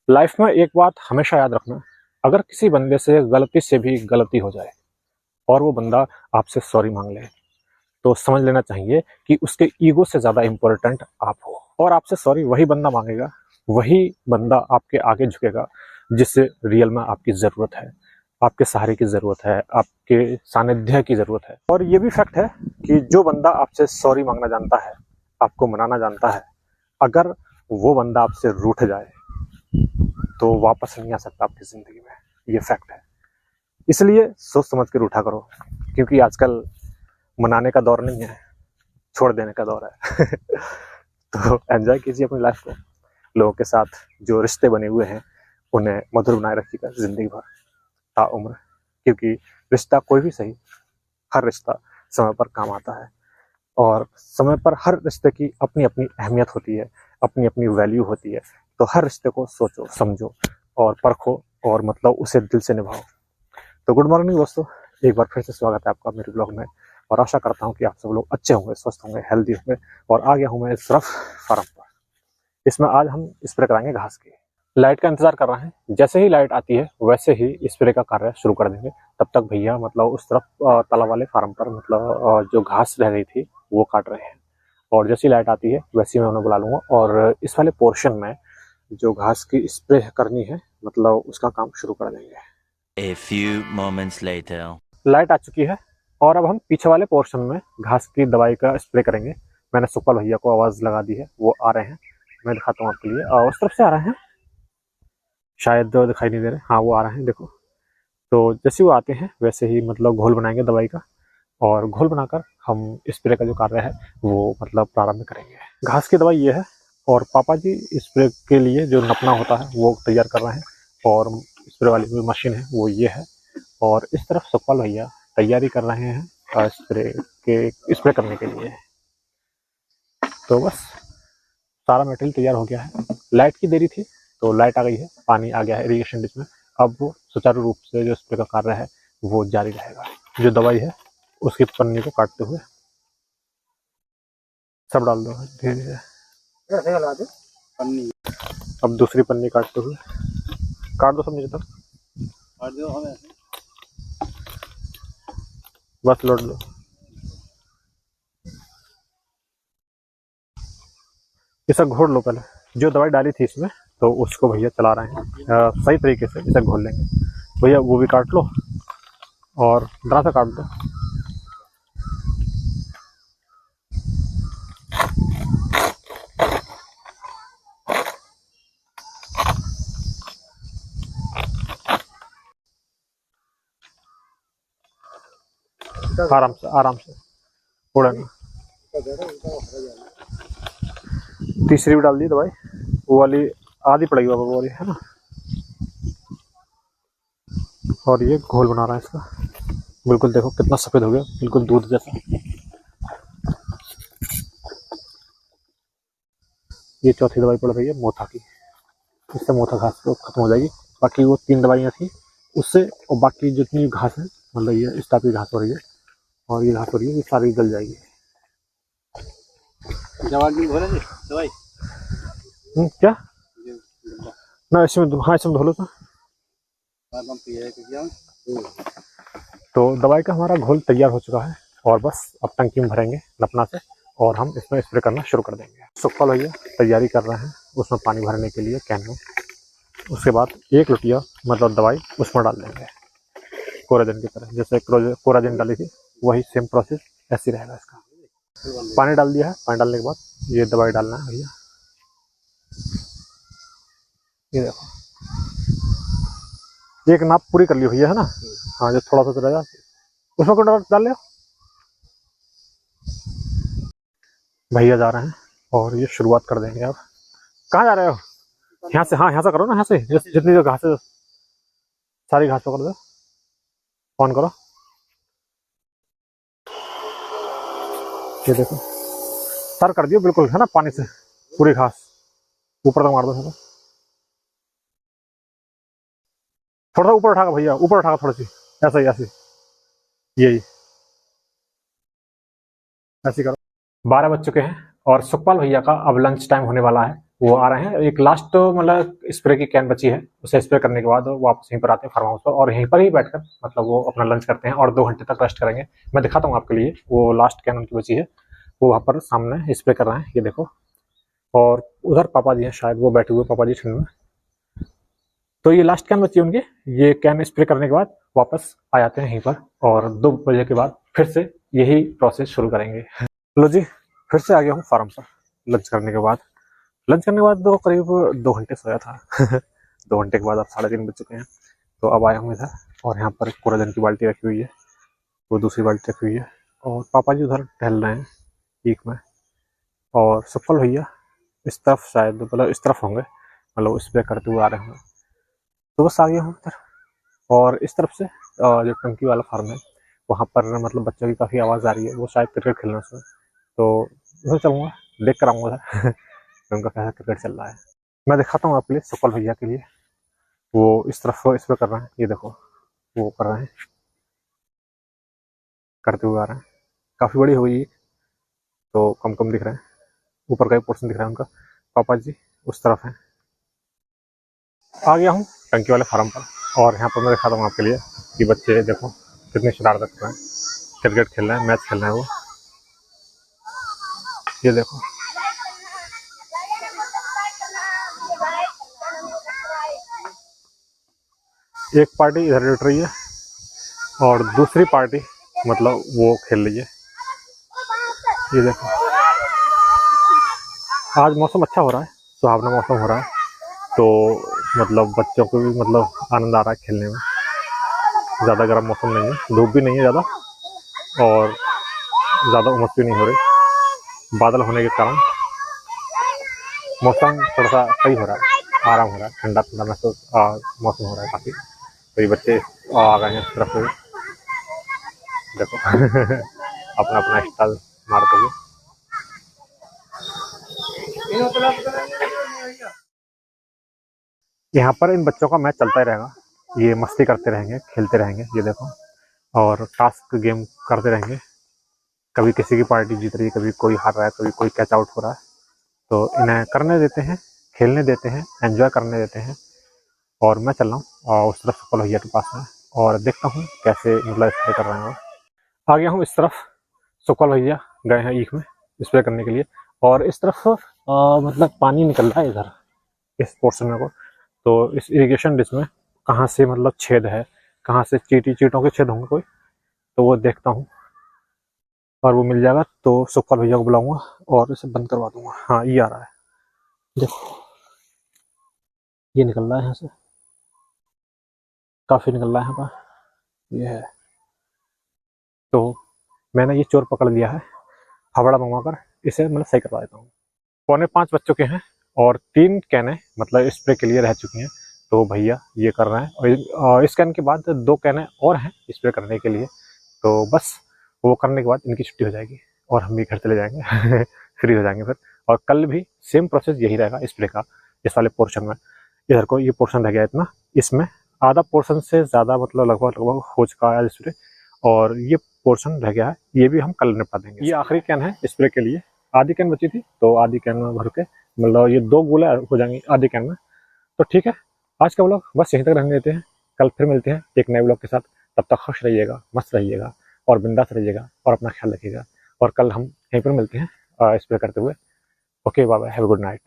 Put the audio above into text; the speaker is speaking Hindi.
लाइफ में एक बात हमेशा याद रखना, अगर किसी बंदे से गलती से भी गलती हो जाए और वो बंदा आपसे सॉरी मांग ले, तो समझ लेना चाहिए कि उसके ईगो से ज़्यादा इम्पोर्टेंट आप हो। और आपसे सॉरी वही बंदा मांगेगा, वही बंदा आपके आगे झुकेगा जिससे रियल में आपकी ज़रूरत है, आपके सहारे की ज़रूरत है, आपके सानिध्य की ज़रूरत है। और ये भी फैक्ट है कि जो बंदा आपसे सॉरी मांगना जानता है, आपको मनाना जानता है, अगर वो बंदा आपसे रूठ जाए तो वापस नहीं आ सकता आपकी ज़िंदगी में। ये फैक्ट है। इसलिए सोच समझ के रूठा करो, क्योंकि आजकल मनाने का दौर नहीं है, छोड़ देने का दौर है। तो एंजॉय कीजिए अपनी लाइफ को। लोगों के साथ जो रिश्ते बने हुए हैं उन्हें मधुर बनाए रखिएगा जिंदगी भर, ताउम्र। क्योंकि रिश्ता कोई भी सही, हर रिश्ता समय पर काम आता है। और समय पर हर रिश्ते की अपनी अपनी अहमियत होती है, अपनी अपनी वैल्यू होती है। तो हर रिश्ते को सोचो, समझो और परखो, और मतलब उसे दिल से निभाओ। तो गुड मॉर्निंग दोस्तों, एक बार फिर से स्वागत है आपका मेरे ब्लॉग में। और आशा करता हूँ कि आप सब लोग अच्छे होंगे, स्वस्थ होंगे, हेल्दी होंगे। और आ गया हूँ मैं इस तरफ फार्म पर। इसमें आज हम स्प्रे कराएंगे घास की। लाइट का इंतजार कर रहे हैं, जैसे ही लाइट आती है वैसे ही स्प्रे का कार्य शुरू कर देंगे। तब तक भैया मतलब उस तरफ तालाब वाले फार्म पर मतलब जो घास रह गई थी वो काट रहे हैं। और जैसी लाइट आती है वैसे ही मैं उन्हें बुला लूंगा और इस वाले पोर्शन में जो घास की स्प्रे करनी है मतलब उसका काम शुरू कर देंगे। A few moments later. Light आ चुकी है और अब हम पीछे वाले पोर्शन में घास की दवाई का स्प्रे करेंगे। मैंने सुखपाल भैया को आवाज़ लगा दी है, वो आ रहे हैं। मैं दिखाता हूँ आपके लिए, उस तरफ से आ रहे हैं, शायद दिखाई नहीं दे रहे। हाँ वो आ रहे हैं, देखो। तो जैसे वो आते हैं वैसे ही मतलब घोल बनाएंगे दवाई का, और घोल बनाकर हम स्प्रे का जो कार्य है वो मतलब प्रारंभ करेंगे। घास की दवाई ये है, और पापा जी स्प्रे के लिए जो नपना होता है वो तैयार कर रहे हैं, और स्प्रे वाली जो मशीन है वो ये है। और इस तरफ सुखपाल भैया तैयारी कर रहे हैं स्प्रे करने के लिए। तो बस सारा मटेरियल तैयार हो गया है। लाइट की देरी थी तो लाइट आ गई है, पानी आ गया है इरिगेशन डिश में। अब वो सुचारू रूप से जो स्प्रे का कार्य है वो जारी रहेगा। जो दवाई है उसकी पन्नी को काटते हुए सब डाल दो धीरे धीरे। पन्नी अब दूसरी पन्नी काटते हुए काट दो सब नीचे तक, काट दो हमें, बस लोड लो। इसे घोल लो पहले, जो दवाई डाली थी इसमें तो उसको भैया चला रहे हैं सही तरीके से। इसे घोल लेंगे भैया, वो भी काट लो और डरा सा काट दो। आराम से आराम से, उड़े ना। तीसरी भी डाल दी दवाई, वो वाली आधी पड़ेगी बाबा, वो वाली है ना। और ये घोल बना रहा है इसका, बिल्कुल देखो कितना सफ़ेद हो गया, बिल्कुल दूध जैसा। ये चौथी दवाई पड़ रही है मोथा की, इससे मोथा घास तो खत्म हो जाएगी। बाकी वो 3 दवाइयाँ थी उससे, और बाकी जितनी घास है मतलब ये इस टाइप की घास हो रही है और ये घास हो रही है, ये सारी गल जाएगी। दवाई क्या ना, इसमें हाँ इसमें धो लो था। तो दवाई का हमारा घोल तैयार हो चुका है और बस अब टंकी में भरेंगे नपना से, और हम इसमें स्प्रे करना शुरू कर देंगे। सुखपाल भैया तैयारी कर रहे हैं उसमें पानी भरने के लिए कैन में। उसके बाद 1 लुटिया मतलब दवाई उसमें डाल देंगे, कोराजिन की तरह। जैसे कोराजिन डाली थी वही सेम प्रोसेस ऐसी रहेगा इसका। पानी डाल दिया है, पानी डालने के बाद ये दवाई डालना है भैया। ये देखो एक नाप पूरी कर ली भैया, है ना। हाँ जो थोड़ा सा तो रहेगा उसमें को डाल लिया। भैया जा रहे हैं और ये शुरुआत कर देंगे। अब कहाँ जा रहे हो? यहाँ से, हाँ यहाँ से करो ना, यहाँ से जितनी जो घास है सारी घास पकड़ दो, ऑन करो। ये देखो सर कर दियो बिल्कुल, है ना, पानी से पूरी घास ऊपर तक मार दो। थोड़ा सा ऊपर उठाकर भैया, ऊपर उठाकर थोड़ी सी, ऐसा ही ऐसे, यही ऐसे करो। 12 बज चुके हैं और सुखपाल भैया का अब लंच टाइम होने वाला है। वो आ रहे हैं। एक लास्ट मतलब स्प्रे की कैन बची है, उसे स्प्रे करने के बाद वो वापस यहीं पर आते हैं फार्म हाउस पर, और यहीं पर ही बैठकर मतलब वो अपना लंच करते हैं और 2 घंटे तक रेस्ट करेंगे। मैं दिखाता हूँ आपके लिए, वो लास्ट कैन उनकी बची है, वो वहाँ पर सामने स्प्रे कर रहे हैं, ये देखो। और उधर पापा जी हैं, शायद वो बैठे हुए पापा जी ठंड में। तो ये लास्ट कैन बची है उनकी, ये कैन स्प्रे करने के बाद वापस आ जाते हैं यहीं पर, और 2 बजे के बाद फिर से यही प्रोसेस शुरू करेंगे। लो जी, फिर से आ गया हूँ फार्म पर लंच करने के बाद। लंच करने के बाद तो करीब 2 घंटे सोया था। 2 घंटे के बाद अब 3:30 बज चुके हैं। तो अब आया हूँ इधर, और यहाँ पर कूड़ादान की बाल्टी रखी हुई है, वो दूसरी बाल्टी रखी हुई है, और पापा जी उधर टहल रहे हैं ईख में, और सफल भैया इस तरफ शायद मतलब इस तरफ होंगे, मतलब स्प्रे करते हुए आ रहे होंगे। तो बस आ गया हूँ इधर, और इस तरफ से जो टंकी वाला फार्म है वहाँ पर मतलब बच्चों की काफ़ी आवाज़ आ रही है, वो शायद क्रिकेट खेल रहे हैं उसमें। तो उधर चलूँगा, देख कर आऊँगा उधर कि उनका कैसा क्रिकेट चल रहा है। मैं दिखाता हूँ आपके लिए सुकल भैया के लिए, वो इस तरफ स्प्रे कर रहे हैं, ये देखो वो कर रहे हैं, करते हुए आ रहे हैं। काफ़ी बड़ी हो गई, तो कम कम दिख रहे हैं, ऊपर का ही पोर्शन दिख रहा है उनका। पापा जी उस तरफ हैं। आ गया हूँ टंकी वाले फार्म पर, और यहाँ पर मैं दिखाता हूँ आपके लिए कि बच्चे देखो कितनी शरारत कर रहे हैं, क्रिकेट खेल रहे हैं, मैच खेल रहे हैं वो, ये देखो। एक पार्टी इधर लुट रही है और दूसरी पार्टी मतलब वो खेल रही है, ये देखो। आज मौसम अच्छा हो रहा है, सुहावना मौसम हो रहा है, तो मतलब बच्चों को भी मतलब आनंद आ रहा है खेलने में। ज़्यादा गर्म मौसम नहीं है, धूप भी नहीं है ज़्यादा, और ज़्यादा उमस भी नहीं हो रही। बादल होने के कारण मौसम थोड़ा सा सही हो रहा है, आराम हो रहा है, ठंडा ठंडा महसूस मौसम हो रहा है काफ़ी। तो ये बच्चे आ गए हैं इस तरफ से, देखो। अपना अपना स्टाइल मारते हुए। यहाँ पर इन बच्चों का मैच चलता ही रहेगा, ये मस्ती करते रहेंगे, खेलते रहेंगे, ये देखो, और टास्क गेम करते रहेंगे। कभी किसी की पार्टी जीत रही है, कभी कोई हार रहा है, कभी कोई कैच आउट हो रहा है। तो इन्हें करने देते हैं, खेलने देते हैं, एंजॉय करने देते हैं। और मैं चल रहा हूँ उस तरफ सुकल भैया के पास में, और देखता हूँ कैसे मतलब स्प्रे कर रहे हैं वो। आ गया हूँ इस तरफ, सुकल भैया गए हैं ईख में स्प्रे करने के लिए, और इस तरफ मतलब पानी निकल रहा है इधर इस पोर्शन में को। तो इस इरिगेशन डिश में कहाँ से मतलब छेद है, कहाँ से चींटों के छेद होंगे कोई, तो वो देखता हूँ, और वो मिल जाएगा तो सुकल भैया को बुलाऊंगा और इसे बंद करवा दूंगा। हाँ, ये आ रहा है, देखो ये निकल रहा है यहाँ से, काफ़ी निकल रहा है यहाँ पर, ये है। तो मैंने ये चोर पकड़ लिया है, फावड़ा मंगवा कर इसे मतलब सही करवा देता हूँ। 4:45 बज चुके हैं, और 3 कैनें मतलब स्प्रे के लिए रह चुकी हैं। तो भैया ये कर रहे हैं, और इस कैन के बाद 2 कैनें और हैं स्प्रे करने के लिए। तो बस वो करने के बाद इनकी छुट्टी हो जाएगी, और हम भी घर चले जाएंगे। फ्री हो जाएंगे फिर। और कल भी सेम प्रोसेस यही रहेगा स्प्रे का, इस वाले पोर्शन में। इधर को ये पोर्शन रह गया इतना, इसमें आधा पोर्शन से ज़्यादा मतलब लगभग हो चुका है स्प्रे, और ये पोर्शन रह गया है, ये भी हम कल निपटा देंगे। ये आखिरी कैन है स्प्रे के लिए, आधी कैन बची थी, तो आधी कैन में भर के मतलब ये 2 गोला हो जाएंगी आधी कैन में। तो ठीक है, आज का व्लॉग बस यहीं तक रहने देते हैं, कल फिर मिलते हैं एक नए व्लॉग के साथ। तब तक खुश रहिएगा, मस्त रहिएगा, और बिंदास रहिएगा, और अपना ख्याल रखिएगा। और कल हम यहीं पर मिलते हैं स्प्रे करते हुए। Okay, bye bye, have a good night.